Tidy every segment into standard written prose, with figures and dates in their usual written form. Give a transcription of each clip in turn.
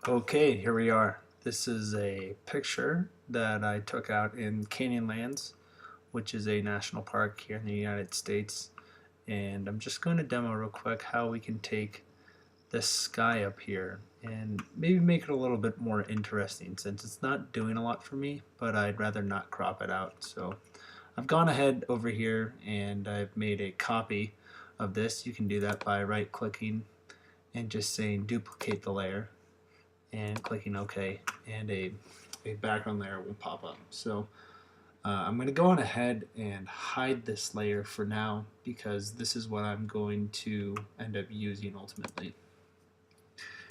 Okay, here we are. This is a picture that I took out in Canyonlands, which is a national park here in the United States. And I'm just going to demo real quick how we can take this sky up here and maybe make it a little bit more interesting since it's not doing a lot for me, but I'd rather not crop it out. So I've gone ahead over here and I've made a copy of this. You can do that by right clicking and just saying duplicate the layer and clicking OK, and a background layer will pop up. So I'm going to go on ahead and hide this layer for now because this is what I'm going to end up using ultimately.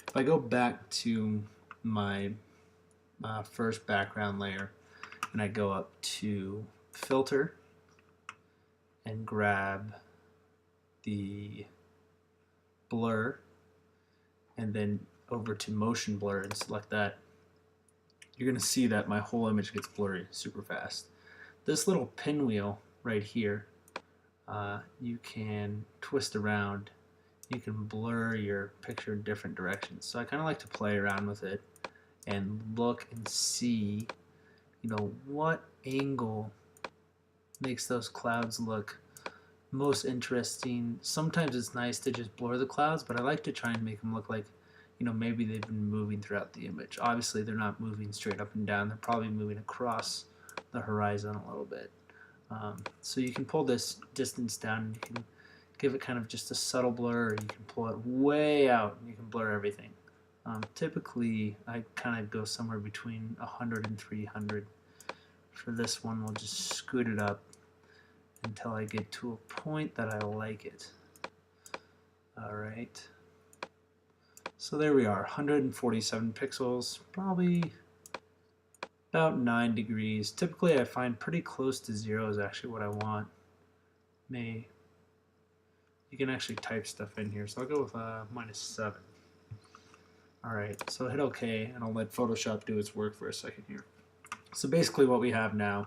If I go back to my first background layer and I go up to filter and grab the blur and then over to motion blur and select that, you're going to see that my whole image gets blurry super fast. This little pinwheel right here, you can twist around. You can blur your picture in different directions. So I kind of like to play around with it and look and see, what angle makes those clouds look most interesting. Sometimes it's nice to just blur the clouds, but I like to try and make them look like, maybe they've been moving throughout the image. Obviously, they're not moving straight up and down. They're probably moving across the horizon a little bit. So you can pull this distance down and you can give it kind of just a subtle blur, or you can pull it way out and you can blur everything. Typically, I kind of go somewhere between 100 and 300. For this one, we'll just scoot it up until I get to a point that I like it. Alright. So there we are, 147 pixels, probably about 9 degrees. Typically I find pretty close to 0 is actually what I want. You can actually type stuff in here, so I'll go with -7. Alright, so hit OK and I'll let Photoshop do its work for a second here. So basically what we have now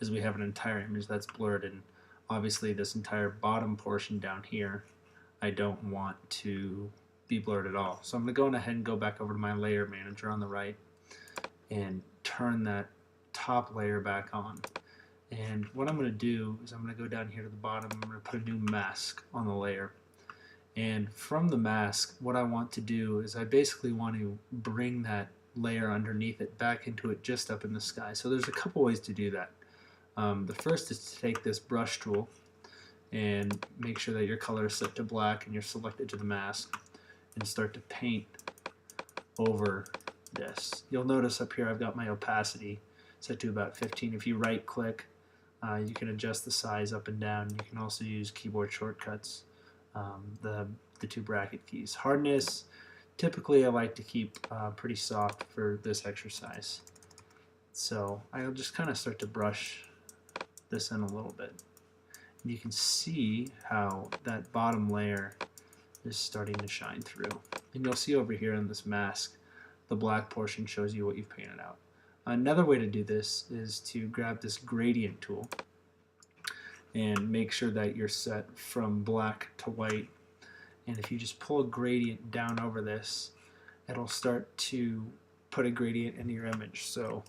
is we have an entire image that's blurred, and obviously this entire bottom portion down here I don't want to be blurred at all. So I'm going to go ahead and go back over to my layer manager on the right and turn that top layer back on. And what I'm going to do is I'm going to go down here to the bottom. I'm going to put a new mask on the layer. And from the mask, what I want to do is I basically want to bring that layer underneath it back into it just up in the sky. So there's a couple ways to do that. The first is to take this brush tool and make sure that your color is set to black and you're selected to the mask and start to paint over this. You'll notice up here I've got my opacity set to about 15. If you right click, you can adjust the size up and down. You can also use keyboard shortcuts, the two bracket keys. Hardness, typically I like to keep pretty soft for this exercise. So I'll just kind of start to brush this in a little bit. And you can see how that bottom layer is starting to shine through. And you'll see over here in this mask, the black portion shows you what you've painted out. Another way to do this is to grab this gradient tool and make sure that you're set from black to white. And if you just pull a gradient down over this, it'll start to put a gradient into your image. So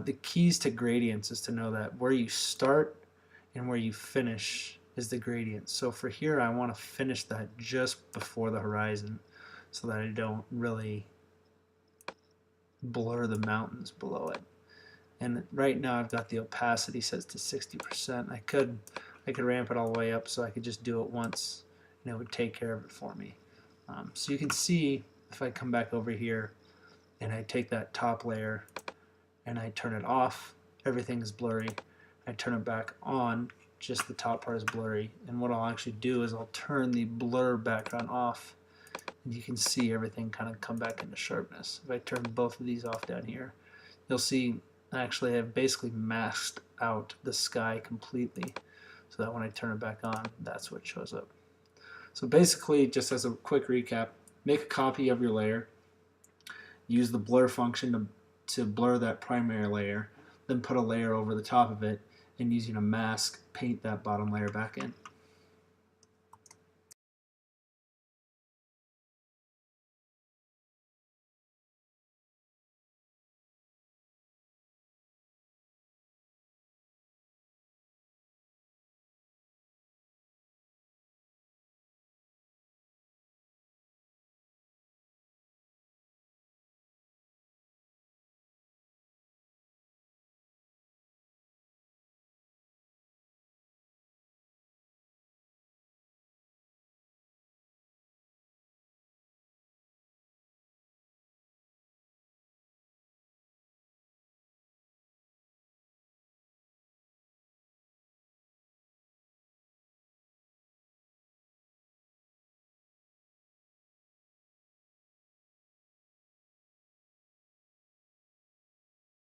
the keys to gradients is to know that where you start and where you finish is the gradient. So for here I want to finish that just before the horizon so that I don't really blur the mountains below it. And right now I've got the opacity set to 60%. I could ramp it all the way up so I could just do it once and it would take care of it for me. So you can see if I come back over here and I take that top layer and I turn it off, everything is blurry. I turn it back on, just the top part is blurry. And what I'll actually do is I'll turn the blur background off, and you can see everything kind of come back into sharpness. If I turn both of these off down here, you'll see actually I've basically masked out the sky completely so that when I turn it back on, that's what shows up. So basically, just as a quick recap, make a copy of your layer, use the blur function to blur that primary layer, then put a layer over the top of it, and using a mask, paint that bottom layer back in.